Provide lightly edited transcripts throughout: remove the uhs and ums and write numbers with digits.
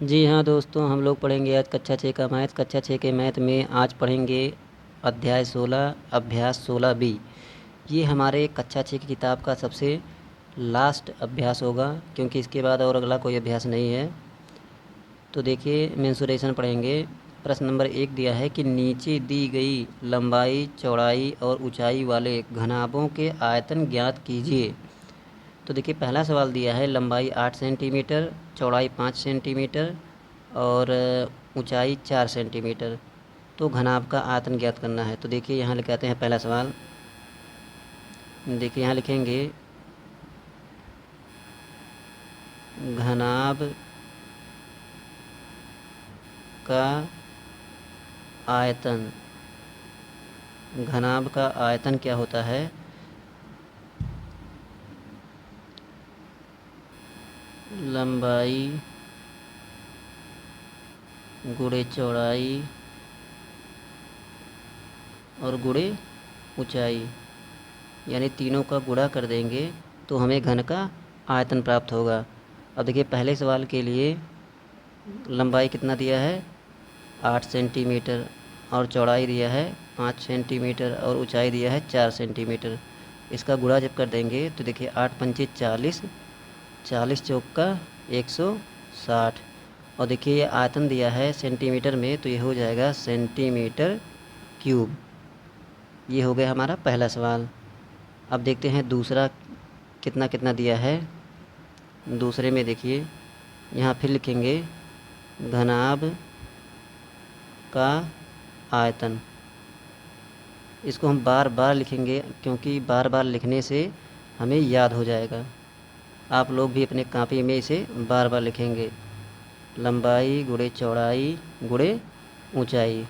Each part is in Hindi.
जी हाँ दोस्तों, हम लोग पढ़ेंगे आज कक्षा 6 का मैथ। कक्षा 6 के मैथ में आज पढ़ेंगे अध्याय 16 अभ्यास 16 बी। ये हमारे कक्षा 6 की किताब का सबसे लास्ट अभ्यास होगा, क्योंकि इसके बाद और अगला कोई अभ्यास नहीं है। तो देखिए, मेंसुरेशन पढ़ेंगे। प्रश्न नंबर 1 दिया है कि नीचे दी गई लंबाई, चौड़ाई और ऊंचाई वाले घनाभों के आयतन ज्ञात कीजिए। तो देखिए, पहला सवाल दिया है लंबाई 8 सेंटीमीटर, चौड़ाई 5 सेंटीमीटर और ऊंचाई 4 सेंटीमीटर। तो घनाभ का आयतन ज्ञात करना है। तो देखिए, यहाँ लिखाते हैं पहला सवाल। देखिए, यहाँ लिखेंगे घनाभ का आयतन। घनाभ का आयतन क्या होता है? लंबाई गुणे चौड़ाई और गुणे ऊंचाई, यानी तीनों का गुणा कर देंगे तो हमें घन का आयतन प्राप्त होगा। अब देखिए, पहले सवाल के लिए लंबाई कितना दिया है? 8 सेंटीमीटर और चौड़ाई दिया है 5 सेंटीमीटर और ऊंचाई दिया है 4 सेंटीमीटर। इसका गुणा जब कर देंगे तो देखिए 8 पंचे 40, 40 चौक का 160। और देखिए, ये आयतन दिया है सेंटीमीटर में, तो ये हो जाएगा सेंटीमीटर क्यूब। ये हो गया हमारा पहला सवाल। अब देखते हैं दूसरा कितना कितना दिया है। दूसरे में देखिए, यहाँ फिर लिखेंगे घनाभ का आयतन। इसको हम बार बार लिखेंगे, क्योंकि बार बार लिखने से हमें याद हो जाएगा। आप लोग भी अपने कॉपी में इसे बार बार लिखेंगे। लंबाई गुणे चौड़ाई गुणे ऊंचाई।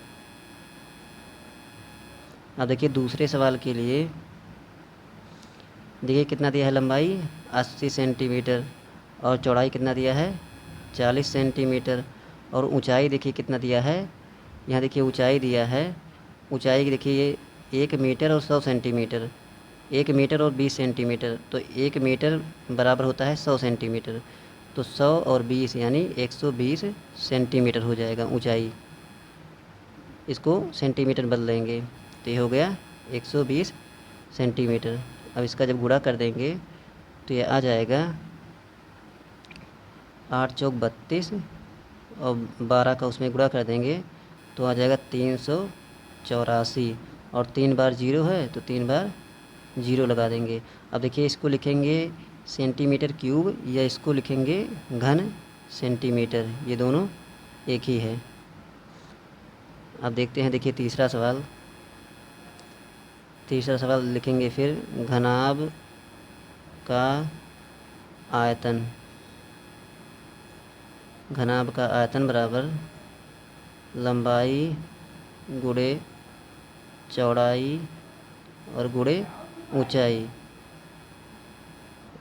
अब देखिए, दूसरे सवाल के लिए देखिए कितना दिया है। लंबाई 80 सेंटीमीटर और चौड़ाई कितना दिया है? 40 सेंटीमीटर। और ऊंचाई देखिए कितना दिया है। यहाँ देखिए ऊंचाई दिया है। ऊंचाई की देखिए ये 1 मीटर और 100 सेंटीमीटर। 1 मीटर और 20 सेंटीमीटर, तो 1 मीटर बराबर होता है 100 सेंटीमीटर। तो 100 और 20 यानी 120 सेंटीमीटर हो जाएगा ऊंचाई। इसको सेंटीमीटर बदल देंगे तो ये हो गया 120 सेंटीमीटर। अब इसका जब गुणा कर देंगे तो ये आ जाएगा 8 चौक 32 और 12 का उसमें गुणा कर देंगे तो आ जाएगा 384। और 3 बार जीरो है तो 3 बार जीरो लगा देंगे। अब देखिए, इसको लिखेंगे सेंटीमीटर क्यूब या इसको लिखेंगे घन सेंटीमीटर, ये दोनों एक ही है। अब देखते हैं, देखिए तीसरा सवाल। तीसरा सवाल लिखेंगे फिर घनाभ का आयतन। घनाभ का आयतन बराबर लंबाई गुणे चौड़ाई और गुणे ऊंचाई,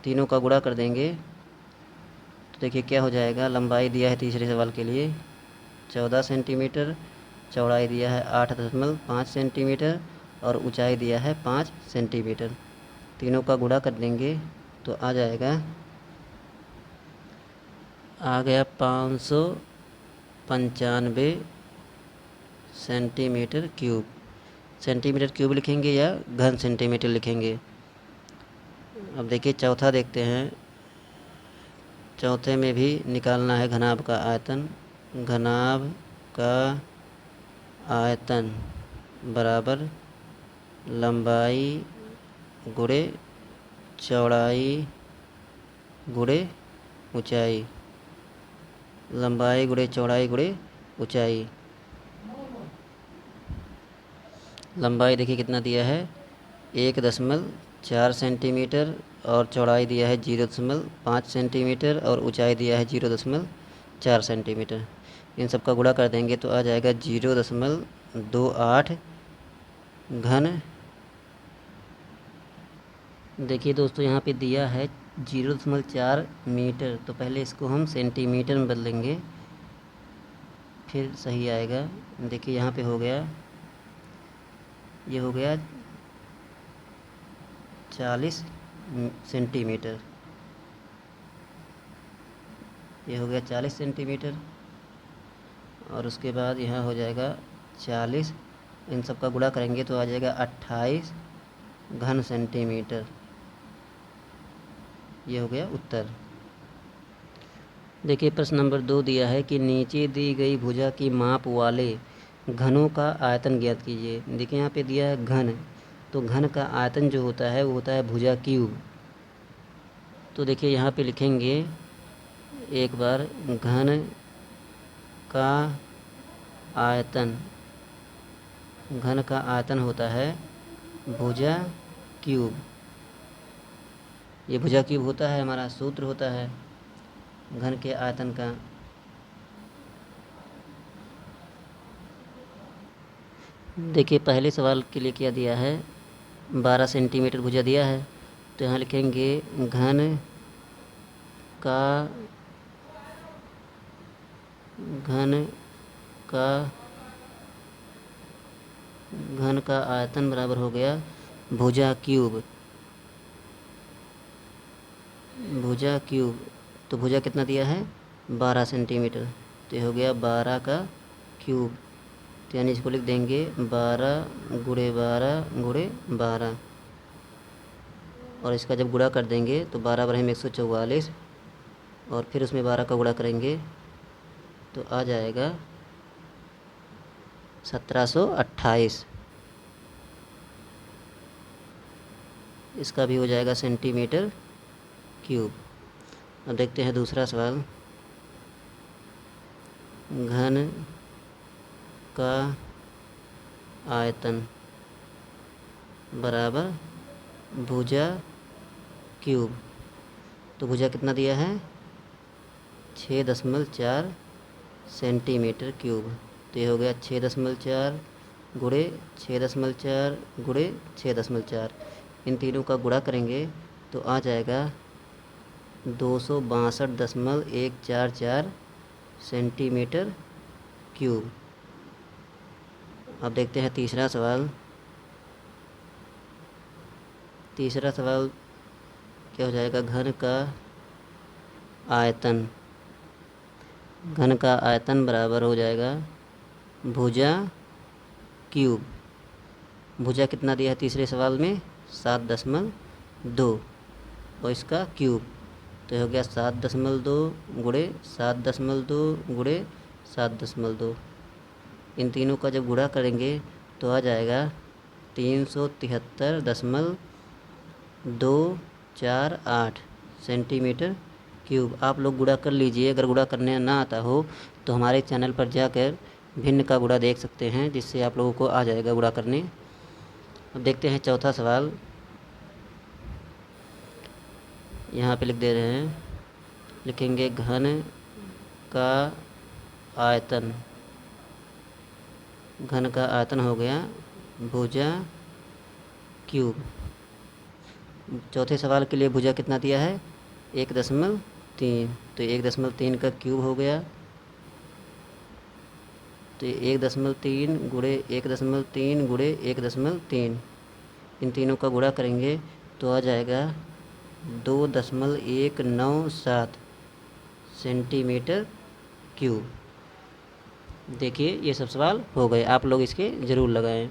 तीनों का गुणा कर देंगे तो देखिए क्या हो जाएगा। लंबाई दिया है तीसरे सवाल के लिए 14 सेंटीमीटर, चौड़ाई दिया है 8.5 सेंटीमीटर और ऊंचाई दिया है 5 सेंटीमीटर। तीनों का गुणा कर देंगे तो आ जाएगा, आ गया 595 सेंटीमीटर क्यूब। सेंटीमीटर क्यूब लिखेंगे या घन सेंटीमीटर लिखेंगे। अब देखिए चौथा देखते हैं। चौथे में भी निकालना है घनाभ का आयतन। घनाभ का आयतन बराबर लंबाई गुणे चौड़ाई गुणे ऊंचाई। लंबाई गुणे चौड़ाई गुणे ऊंचाई। लंबाई देखिए कितना दिया है 1.4 सेंटीमीटर और चौड़ाई दिया है 0.5 सेंटीमीटर और ऊंचाई दिया है 0.4 सेंटीमीटर। इन सब का गुणा कर देंगे तो आ जाएगा 0.28 घन। देखिए दोस्तों, यहाँ पे दिया है 0.4 मीटर, तो पहले इसको हम सेंटीमीटर में बदलेंगे फिर सही आएगा। देखिए यहाँ पे हो गया, ये हो गया 40 सेंटीमीटर। ये हो गया 40 सेंटीमीटर। और उसके बाद यहाँ हो जाएगा 40। इन सब का गुणा करेंगे तो आ जाएगा 28 घन सेंटीमीटर। ये हो गया उत्तर। देखिए प्रश्न नंबर 2 दिया है कि नीचे दी गई भुजा की माप वाले घनों का आयतन ज्ञात कीजिए। देखिए यहाँ पे दिया है घन, तो घन का आयतन जो होता है वो होता है भुजा क्यूब। तो देखिए यहाँ पे लिखेंगे एक बार, घन का आयतन, घन का आयतन होता है भुजा क्यूब। ये भुजा क्यूब होता है, हमारा सूत्र होता है घन के आयतन का। देखिए पहले सवाल के लिए क्या दिया है, 12 सेंटीमीटर भुजा दिया है, तो यहाँ लिखेंगे घन का घन का आयतन बराबर हो गया भुजा क्यूब। भुजा क्यूब, तो भुजा कितना दिया है 12 सेंटीमीटर, तो ये हो गया 12 का क्यूब। तो यानी इसको लिख देंगे 12 गुणे 12 गुणे 12, और इसका जब गुणा कर देंगे तो 12 बराबर 144, और फिर उसमें 12 का गुणा करेंगे तो आ जाएगा 1728। इसका भी हो जाएगा सेंटीमीटर क्यूब। अब देखते हैं दूसरा सवाल, घन का आयतन बराबर भुजा क्यूब। तो भुजा कितना दिया है 6.4 सेंटीमीटर क्यूब। तो ये हो गया 6.4 गुणे 6.4 गुणे 6.4। इन तीनों का गुणा करेंगे तो आ जाएगा 262.144 सेंटीमीटर क्यूब। अब देखते हैं तीसरा सवाल। तीसरा सवाल क्या हो जाएगा, घन का आयतन, घन का आयतन बराबर हो जाएगा भुजा क्यूब। भुजा कितना दिया है तीसरे सवाल में 7.2, और इसका क्यूब, तो हो गया 7.2 गुणे 7.2 गुणे 7.2। इन तीनों का जब गुणा करेंगे तो आ जाएगा 373.248 सेंटीमीटर क्यूब। आप लोग गुणा कर लीजिए, अगर गुणा करने ना आता हो तो हमारे चैनल पर जाकर भिन्न का गुणा देख सकते हैं, जिससे आप लोगों को आ जाएगा गुणा करने। अब देखते हैं चौथा सवाल, यहाँ पे लिख दे रहे हैं, लिखेंगे घन का आयतन, घन का आयतन हो गया भुजा क्यूब। चौथे सवाल के लिए भुजा कितना दिया है 1.3, तो 1.3 का क्यूब हो गया, तो 1.3 गुणे 1.3 गुणे 1.3। इन तीनों का गुणा करेंगे तो आ जाएगा 2.197 सेंटीमीटर क्यूब। देखिए ये सब सवाल हो गए, आप लोग इसके ज़रूर लगाएं।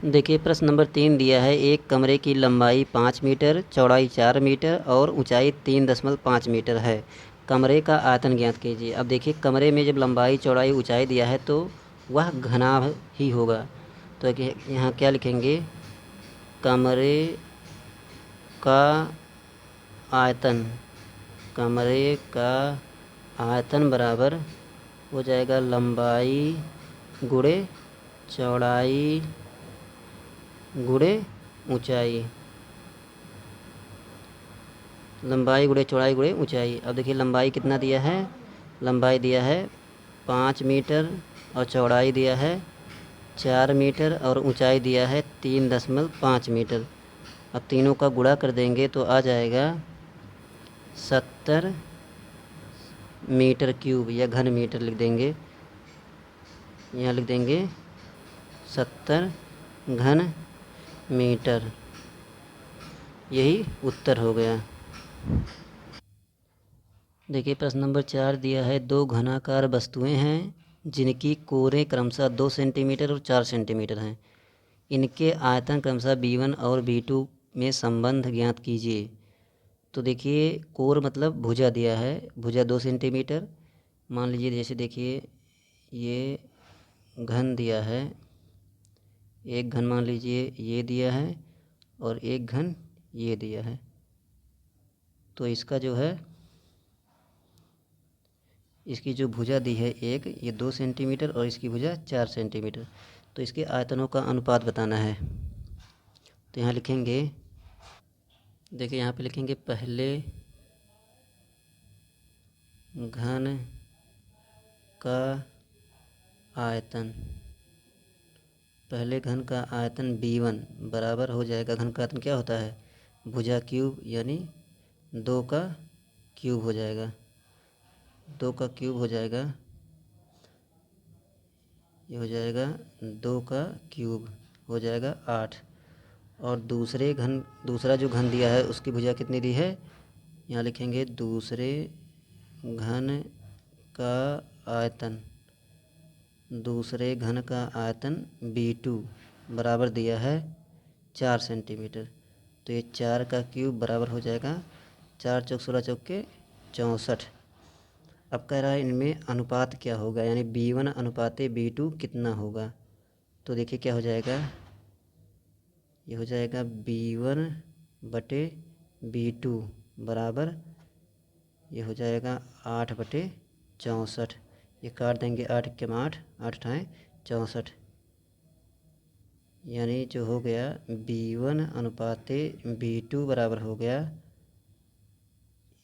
देखिए प्रश्न नंबर 3 दिया है, एक कमरे की लंबाई 5 मीटर, चौड़ाई 4 मीटर और ऊंचाई 3.5 मीटर है। कमरे का आयतन ज्ञात कीजिए। अब देखिए कमरे में जब लंबाई चौड़ाई ऊंचाई दिया है तो वह घनाभ ही होगा। तो यहाँ क्या लिखेंगे, कमरे का आयतन, कमरे का आयतन बराबर हो जाएगा लंबाई गुणे चौड़ाई गुणे ऊंचाई, लंबाई गुणे चौड़ाई गुणे ऊंचाई। अब देखिए लंबाई कितना दिया है, लंबाई दिया है 5 मीटर और चौड़ाई दिया है 4 मीटर और ऊंचाई दिया है 3.5 मीटर। अब तीनों का गुणा कर देंगे तो आ जाएगा 70 मीटर क्यूब, या घन मीटर लिख देंगे, यहाँ लिख देंगे 70 घन मीटर। यही उत्तर हो गया। देखिए प्रश्न नंबर 4 दिया है, दो घनाकार वस्तुएं हैं, जिनकी कोरें क्रमशः 2 सेंटीमीटर और 4 सेंटीमीटर हैं। इनके आयतन क्रमशः B1 और B2 में संबंध ज्ञात कीजिए। तो देखिए कोर मतलब भुजा दिया है, भुजा 2 सेंटीमीटर। मान लीजिए जैसे देखिए ये घन दिया है, एक घन मान लीजिए ये दिया है और एक घन ये दिया है। तो इसका जो है इसकी जो भुजा दी है एक, ये 2 सेंटीमीटर और इसकी भुजा 4 सेंटीमीटर। तो इसके आयतनों का अनुपात बताना है। तो यहाँ लिखेंगे, देखिए यहाँ पे लिखेंगे पहले घन का आयतन, पहले घन का आयतन B1 बराबर हो जाएगा, घन का आयतन क्या होता है भुजा क्यूब, यानी 2 का क्यूब हो जाएगा, 2 का क्यूब हो जाएगा, ये हो जाएगा 2 का क्यूब हो जाएगा 8। और दूसरा जो घन दिया है उसकी भुजा कितनी दी है, यहाँ लिखेंगे दूसरे घन का आयतन, दूसरे घन का आयतन B2 बराबर दिया है 4 सेंटीमीटर। तो ये 4 का क्यूब बराबर हो जाएगा 4 चौक 16 चौक के 64। अब कह रहा है इनमें अनुपात क्या होगा, यानी B1 अनुपाते B2 कितना होगा। तो देखिए क्या हो जाएगा, ये हो जाएगा B1 बटे B2 बराबर, ये हो जाएगा 8 बटे 64। ये काट देंगे, 8 के 8, 8 ठाएँ 64, यानी जो हो गया B1 अनुपाते B2 बराबर हो गया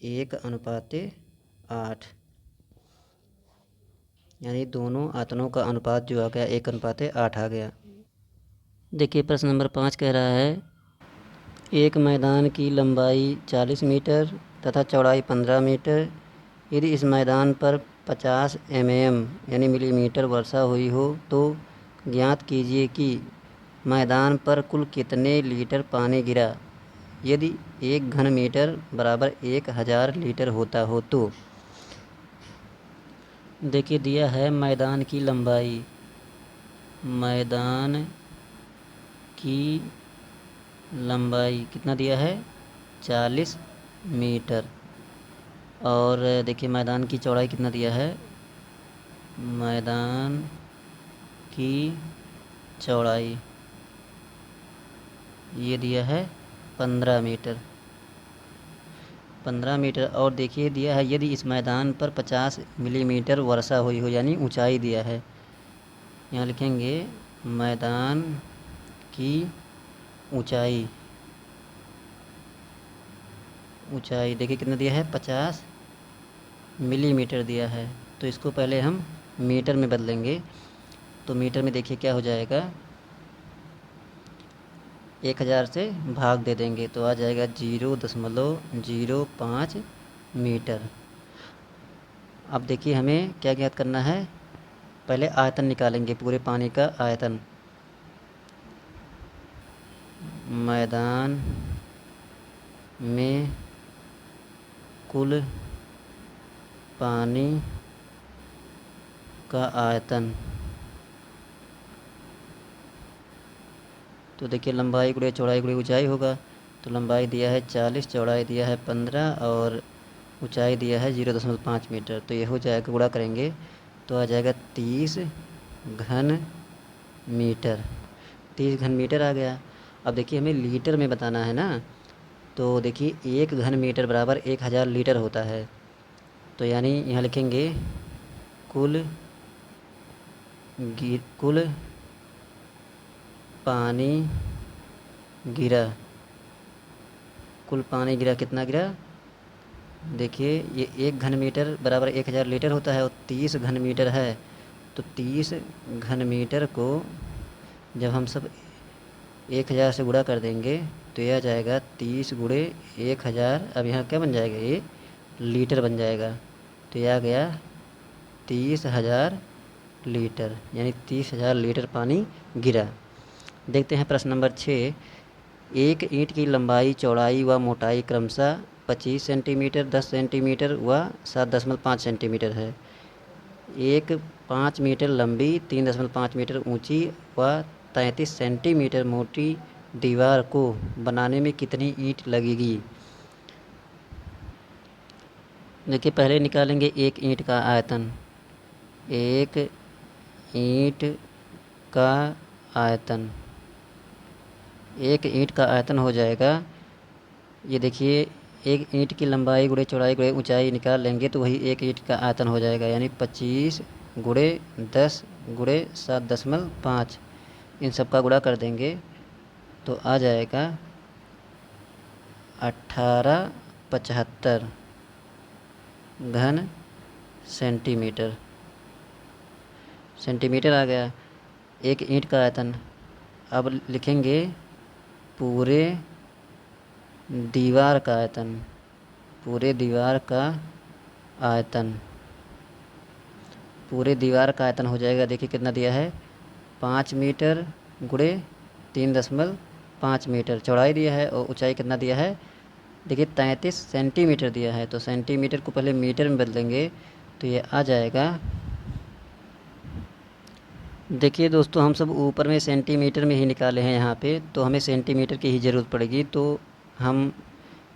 1 अनुपाते 8, यानी दोनों आयतनों का अनुपात जो आ गया 1 अनुपाते 8 आ गया। देखिए प्रश्न नंबर 5 कह रहा है, एक मैदान की लंबाई 40 मीटर तथा चौड़ाई 15 मीटर, यदि इस मैदान पर 50 mm यानी मिलीमीटर वर्षा हुई हो तो ज्ञात कीजिए कि मैदान पर कुल कितने लीटर पानी गिरा यदि 1 घन मीटर बराबर 1000 लीटर होता हो। तो देखिए दिया है मैदान की लंबाई, मैदान की लंबाई कितना दिया है 40 मीटर, और देखिए मैदान की चौड़ाई कितना दिया है, मैदान की चौड़ाई ये दिया है 15 मीटर, 15 मीटर। और देखिए दिया है यदि इस मैदान पर 50 मिलीमीटर वर्षा हुई हो, यानी ऊंचाई दिया है। यहाँ लिखेंगे मैदान की ऊंचाई, ऊंचाई देखिए कितना दिया है 50 मिलीमीटर दिया है। तो इसको पहले हम मीटर में बदलेंगे। तो मीटर में देखिए क्या हो जाएगा, 1000 से भाग दे देंगे तो आ जाएगा 0.05 मीटर। अब देखिए हमें क्या ज्ञात करना है, पहले आयतन निकालेंगे, पूरे पानी का आयतन। मैदान में कुल पानी का आयतन, तो देखिए लंबाई गुणे चौड़ाई गुणे ऊंचाई होगा। तो लंबाई दिया है 40, चौड़ाई दिया है 15 और ऊंचाई दिया है 0.5 मीटर। तो ये हो जाएगा, गुणा करेंगे तो आ जाएगा 30 घन मीटर, 30 घन मीटर आ गया। अब देखिए हमें लीटर में बताना है ना, तो देखिए 1 घन मीटर बराबर 1000 लीटर होता है। तो यानी यहाँ लिखेंगे कुल पानी गिरा, कुल पानी गिरा कितना गिरा, देखिए ये 1 घन मीटर बराबर 1000 लीटर होता है और 30 घन मीटर है। तो 30 घन मीटर को जब हम सब 1000 से गुणा कर देंगे तो यह आ जाएगा 30 गुणे 1000। अब यहाँ क्या बन जाएगा, ये लीटर बन जाएगा। तो यह आ गया 30,000 लीटर, यानी 30,000 लीटर पानी गिरा। देखते हैं प्रश्न नंबर 6, एक ईंट की लंबाई चौड़ाई व मोटाई क्रमशः 25 सेंटीमीटर, 10 सेंटीमीटर व 7.5 सेंटीमीटर है। एक 5 मीटर लंबी, 3.5 मीटर ऊंची व 33 सेंटीमीटर मोटी दीवार को बनाने में कितनी ईंट लगेगी। देखिए पहले निकालेंगे एक ईंट का आयतन। एक ईंट का आयतन, एक ईंट का आयतन हो जाएगा, ये देखिए एक ईंट की लंबाई गुणे चौड़ाई गुणे ऊंचाई निकाल लेंगे तो वही एक ईंट का आयतन हो जाएगा, यानी 25 गुणे 10 गुणे 7.5। इन सब का गुणा कर देंगे तो आ जाएगा 1875 घन सेंटीमीटर। सेंटीमीटर आ गया एक ईंट का आयतन। अब लिखेंगे पूरे दीवार का आयतन। पूरे दीवार का आयतन, पूरे दीवार का आयतन हो जाएगा, देखिए कितना दिया है, 5 मीटर गुणे 3.5 मीटर चौड़ाई दिया है और ऊंचाई कितना दिया है, देखिए 33 सेंटीमीटर दिया है। तो सेंटीमीटर को पहले मीटर में बदलेंगे तो ये आ जाएगा, देखिए दोस्तों हम सब ऊपर में सेंटीमीटर में ही निकाले हैं यहाँ पे, तो हमें सेंटीमीटर की ही ज़रूरत पड़ेगी, तो हम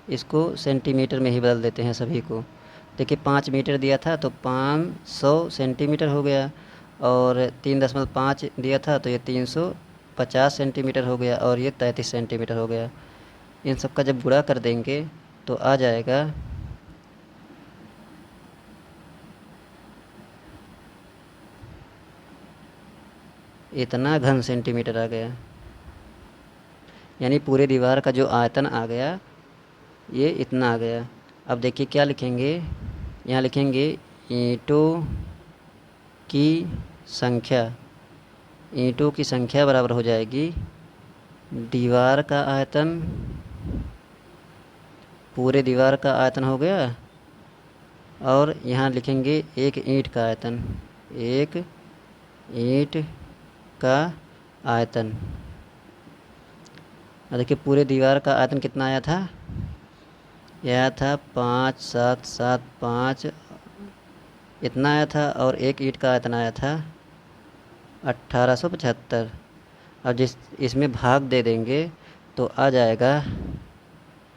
इसको सेंटीमीटर में ही बदल देते हैं सभी को। देखिए 5 मीटर दिया था तो 500 सेंटीमीटर हो गया, और 3.5 दिया था तो ये 350 सेंटीमीटर हो गया, और ये 33 सेंटीमीटर हो गया। इन सब का जब गुणा कर देंगे तो आ जाएगा इतना घन सेंटीमीटर आ गया, यानी पूरे दीवार का जो आयतन आ गया ये इतना आ गया। अब देखिए क्या लिखेंगे, यहाँ लिखेंगे ईंटों की संख्या। ईंटों की संख्या बराबर हो जाएगी दीवार का आयतन, पूरे दीवार का आयतन हो गया, और यहाँ लिखेंगे एक ईंट का आयतन। एक ईंट का आयतन, देखिए पूरे दीवार का आयतन कितना आया था, यह था 5775 इतना आया था, और एक ईंट का आयतन आया था 1875। अब जिस इसमें भाग दे देंगे तो आ जाएगा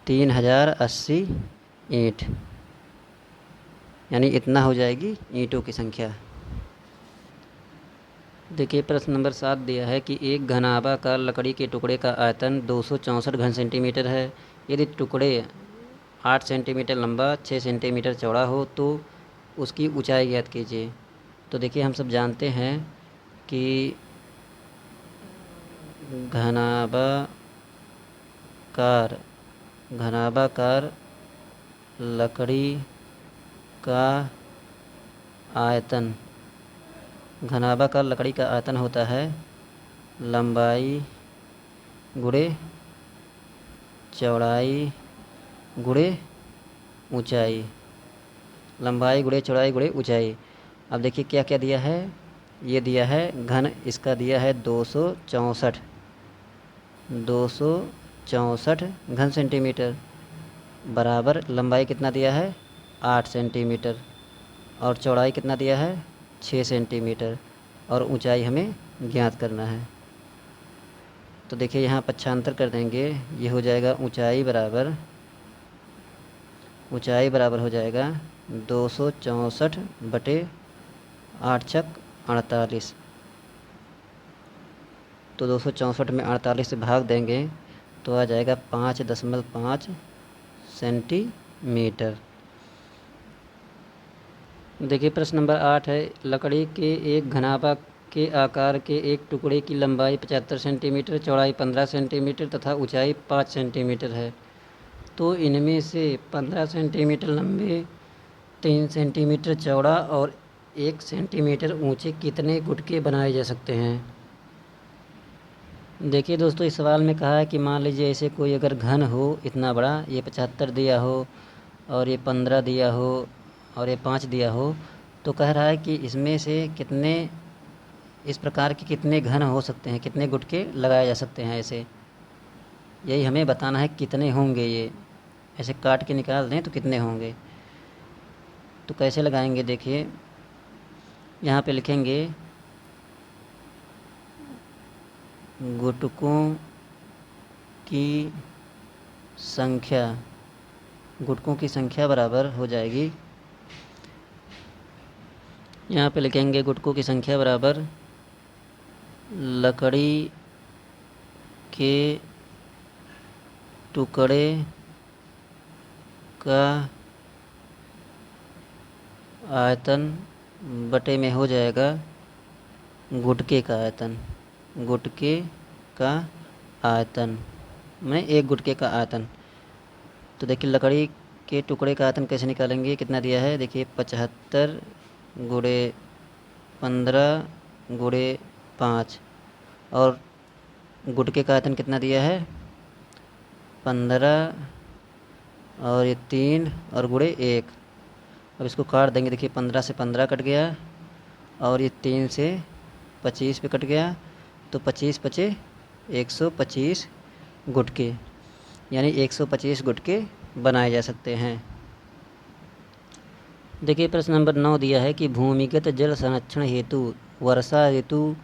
3080 ईंट, यानी इतना हो जाएगी ईंटों की संख्या। देखिए प्रश्न नंबर 7 दिया है कि एक घनाभाकार लकड़ी के टुकड़े का आयतन 264 घन सेंटीमीटर है। यदि टुकड़े 8 सेंटीमीटर लंबा 6 सेंटीमीटर चौड़ा हो तो उसकी ऊंचाई ज्ञात कीजिए। तो देखिए हम सब जानते हैं कि घनाभाकार लकड़ी का आयतन, घनाभाकार लकड़ी का आयतन होता है लंबाई गुणे चौड़ाई गुणे ऊंचाई, लंबाई गुणे चौड़ाई गुणे ऊंचाई। अब देखिए क्या क्या दिया है, ये दिया है घन, इसका दिया है 264 घन सेंटीमीटर, बराबर लंबाई कितना दिया है 8 सेंटीमीटर, और चौड़ाई कितना दिया है 6 सेंटीमीटर, और ऊंचाई हमें ज्ञात करना है। तो देखिए यहाँ पक्षांतर कर देंगे, ये हो जाएगा ऊंचाई बराबर हो जाएगा 264 बटे 8 छक 48। तो 264 में 48 से भाग देंगे तो आ जाएगा 5.5 सेंटीमीटर। देखिए प्रश्न नंबर 8 है, लकड़ी के एक घनाभा के आकार के एक टुकड़े की लंबाई 75 सेंटीमीटर, चौड़ाई 15 सेंटीमीटर तथा ऊंचाई 5 सेंटीमीटर है। तो इनमें से 15 सेंटीमीटर लंबे, 3 सेंटीमीटर चौड़ा और 1 सेंटीमीटर ऊंचे कितने गुटके बनाए जा सकते हैं। देखिए दोस्तों इस सवाल में कहा है कि मान लीजिए ऐसे कोई अगर घन हो इतना बड़ा, ये 75 दिया हो और ये 15 दिया हो और ये 5 दिया हो, तो कह रहा है कि इसमें से कितने, इस प्रकार के कितने घन हो सकते हैं, कितने गुटके लगाए जा सकते हैं ऐसे, यही हमें बताना है कितने होंगे। ये ऐसे काट के निकाल दें तो कितने होंगे। तो कैसे लगाएंगे, देखिए यहाँ पे लिखेंगे गुटकों की संख्या, गुटकों की संख्या बराबर हो जाएगी, यहाँ पे लिखेंगे गुटकों की संख्या बराबर लकड़ी के टुकड़े का आयतन बटे में हो जाएगा गुटके का आयतन, गुटके का आयतन में एक गुटके का आयतन। तो देखिए लकड़ी के टुकड़े का आयतन कैसे निकालेंगे, कितना दिया है, देखिए 75 गुणे 15 गुणे 5, और गुटके का आयतन कितना दिया है 15, और ये 3 और गुणे 1। अब इसको काट देंगे, देखिए 15 से 15 कट गया, और ये 3 से 25 पे कट गया, तो 25 पचे 125 गुटके, यानी 125 गुटके बनाए जा सकते हैं। देखिए प्रश्न नंबर 9 दिया है कि भूमिगत जल संरक्षण हेतु वर्षा ऋतु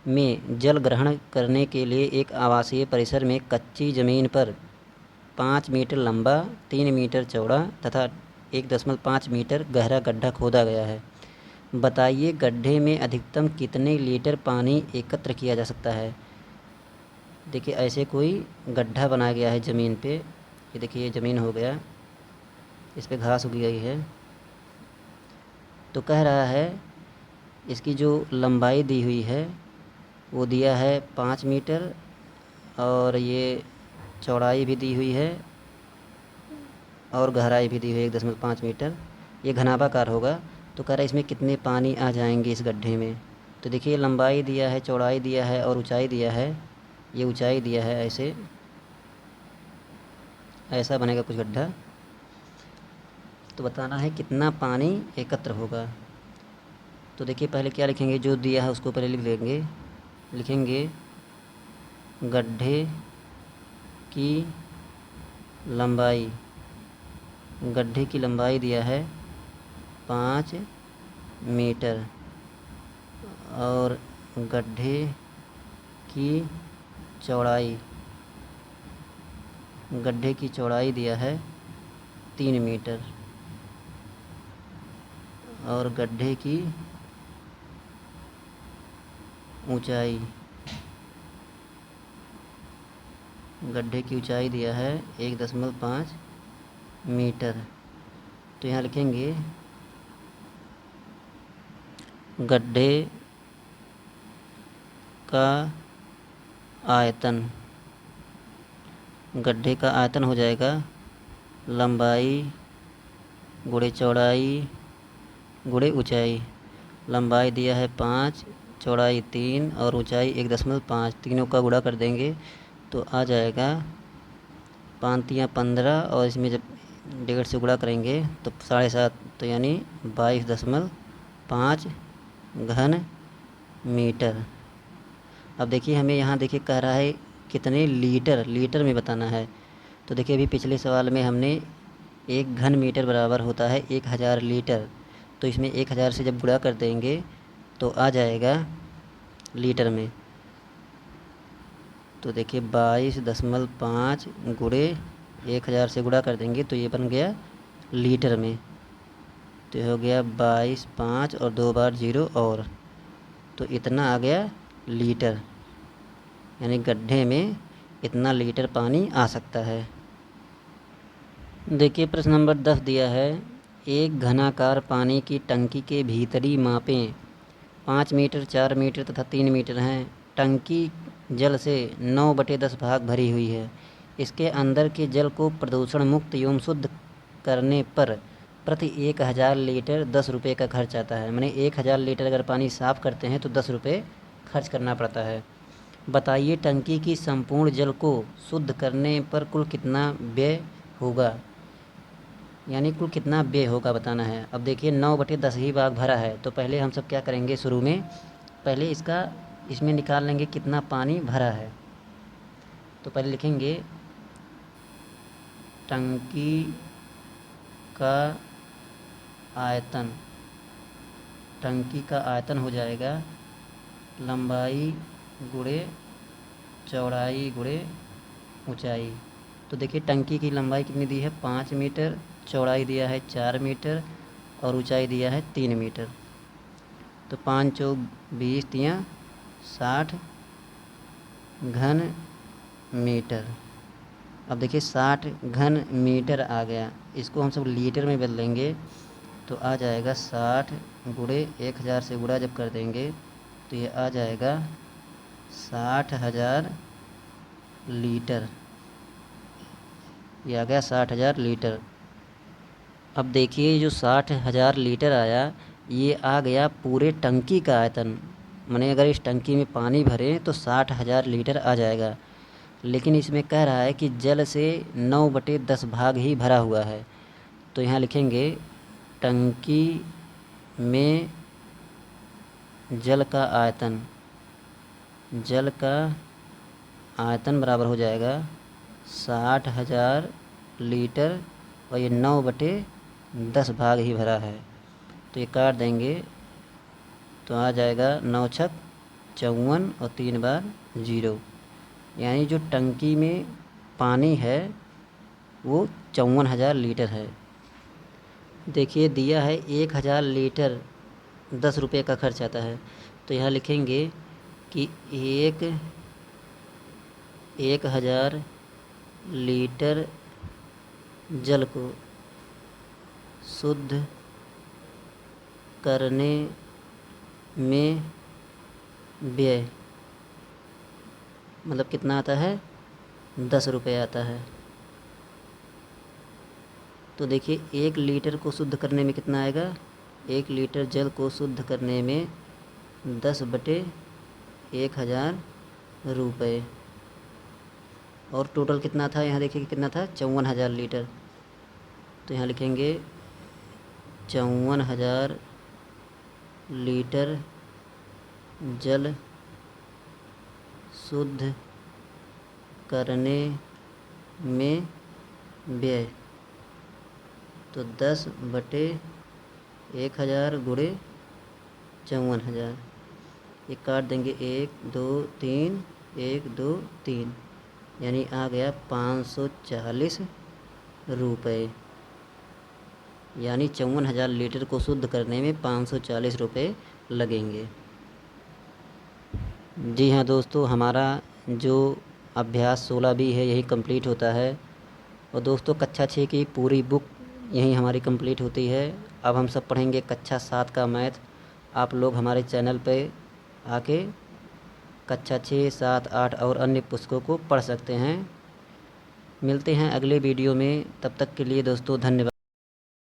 में जल ग्रहण करने के लिए एक आवासीय परिसर में कच्ची ज़मीन पर 5 मीटर लंबा, 3 मीटर चौड़ा तथा 1.5 मीटर गहरा गड्ढा खोदा गया है। बताइए गड्ढे में अधिकतम कितने लीटर पानी एकत्र किया जा सकता है। देखिए ऐसे कोई गड्ढा बनाया गया है ज़मीन पे, ये देखिए ये ज़मीन हो गया, इस पे घास उग गई है, तो कह रहा है इसकी जो लंबाई दी हुई है वो दिया है 5 मीटर, और ये चौड़ाई भी दी हुई है और गहराई भी दी हुई है 1.5 मीटर, ये घनाभाकार होगा। तो कह रहा है इसमें कितने पानी आ जाएंगे इस गड्ढे में। तो देखिए लंबाई दिया है, चौड़ाई दिया है और ऊंचाई दिया है, ये ऊंचाई दिया है, ऐसे ऐसा बनेगा कुछ गड्ढा। तो बताना है कितना पानी एकत्र होगा। तो देखिए पहले क्या लिखेंगे, जो दिया है उसको पहले लिख लेंगे, लिखेंगे गड्ढे की लंबाई, गड्ढे की लंबाई दिया है 5 मीटर, और गड्ढे की चौड़ाई, गड्ढे की चौड़ाई दिया है 3 मीटर, और गड्ढे की ऊंचाई, गड्ढे की ऊंचाई दिया है 1.5 मीटर। तो यहाँ लिखेंगे गड्ढे का आयतन, गड्ढे का आयतन हो जाएगा लंबाई गुणे चौड़ाई गुणे ऊंचाई। लंबाई दिया है 5, चौड़ाई 3 और ऊंचाई 1.5, तीनों का गुणा कर देंगे तो आ जाएगा 5 या 15, और इसमें जब 1.5 से गुणा करेंगे तो 7.5, तो यानी 22.5 घन मीटर। अब देखिए हमें यहाँ देखिए कह रहा है कितने लीटर, लीटर में बताना है। तो देखिए अभी पिछले सवाल में हमने 1 घन मीटर बराबर होता है 1000 लीटर, तो इसमें 1000 से जब गुणा कर देंगे तो आ जाएगा लीटर में। तो देखिए 22.5 गुणे 1000 से गुणा कर देंगे तो ये बन गया लीटर में, तो हो गया 22.5 और 2 बार 0 और, तो इतना आ गया लीटर, यानी गड्ढे में इतना लीटर पानी आ सकता है। देखिए प्रश्न नंबर 10 दिया है, एक घनाकार पानी की टंकी के भीतरी मापें 5 मीटर, 4 मीटर तथा 3 मीटर हैं। टंकी जल से 9/10 भाग भरी हुई है। इसके अंदर के जल को प्रदूषण मुक्त एवं शुद्ध करने पर प्रति 1000 लीटर 10 रुपये का खर्च आता है। मैंने 1000 लीटर अगर पानी साफ़ करते हैं तो 10 रुपये खर्च करना पड़ता है। बताइए टंकी की संपूर्ण जल को शुद्ध करने पर कुल कितना व्यय होगा, यानी कुल कितना व्यय होगा बताना है। अब देखिए 9/10 ही भाग भरा है, तो पहले हम सब क्या करेंगे, शुरू में पहले इसमें निकाल लेंगे कितना पानी भरा है। तो पहले लिखेंगे टंकी का आयतन, टंकी का आयतन हो जाएगा लंबाई गुणे चौड़ाई गुणे ऊंचाई। तो देखिए टंकी की लंबाई कितनी दी है 5 मीटर, चौड़ाई दिया है 4 मीटर और ऊंचाई दिया है 3 मीटर। तो 5 चौक 20 तियाँ 60 घन मीटर। अब देखिए 60 घन मीटर आ गया, इसको हम सब लीटर में बदलेंगे तो आ जाएगा 60 गुणे 1000 से गुणा जब कर देंगे तो ये आ जाएगा 60,000 लीटर। ये आ गया 60,000 लीटर। अब देखिए जो 60,000 लीटर आया ये आ गया पूरे टंकी का आयतन, माने अगर इस टंकी में पानी भरें तो 60,000 लीटर आ जाएगा। लेकिन इसमें कह रहा है कि जल से 9/10 भाग ही भरा हुआ है। तो यहाँ लिखेंगे टंकी में जल का आयतन, जल का आयतन बराबर हो जाएगा 60,000 लीटर और ये 9/10 भाग ही भरा है। तो ये काट देंगे तो आ जाएगा 9 छक 54 और 3 बार 0, यानी जो टंकी में पानी है वो 54,000 लीटर है। देखिए दिया है 1,000 लीटर 10 रुपये का खर्च आता है। तो यहाँ लिखेंगे कि 1,000 लीटर जल को शुद्ध करने में व्यय मतलब कितना आता है 10 रुपये आता है। तो देखिए 1 लीटर को शुद्ध करने में कितना आएगा, 1 लीटर जल को शुद्ध करने में 10/1000 रुपये। और टोटल कितना था यहाँ देखिए कितना था 54,000 लीटर। तो यहाँ लिखेंगे 54,000 लीटर जल शुद्ध करने में व्यय। तो 10/1000 गुणे 54,000, ये काट देंगे 1 2 3 1 2 3, यानी आ गया 540 रुपये। यानी 54,000 लीटर को शुद्ध करने में 540 रुपये लगेंगे। जी हाँ दोस्तों, हमारा जो अभ्यास 16B है यही कंप्लीट होता है। और दोस्तों कक्षा 6 की पूरी बुक यहीं हमारी कंप्लीट होती है। अब हम सब पढ़ेंगे कक्षा 7 का मैथ। आप लोग हमारे चैनल पे आके कक्षा 6, 7, 8 और अन्य पुस्तकों को पढ़ सकते हैं। मिलते हैं अगले वीडियो में, तब तक के लिए दोस्तों धन्यवाद।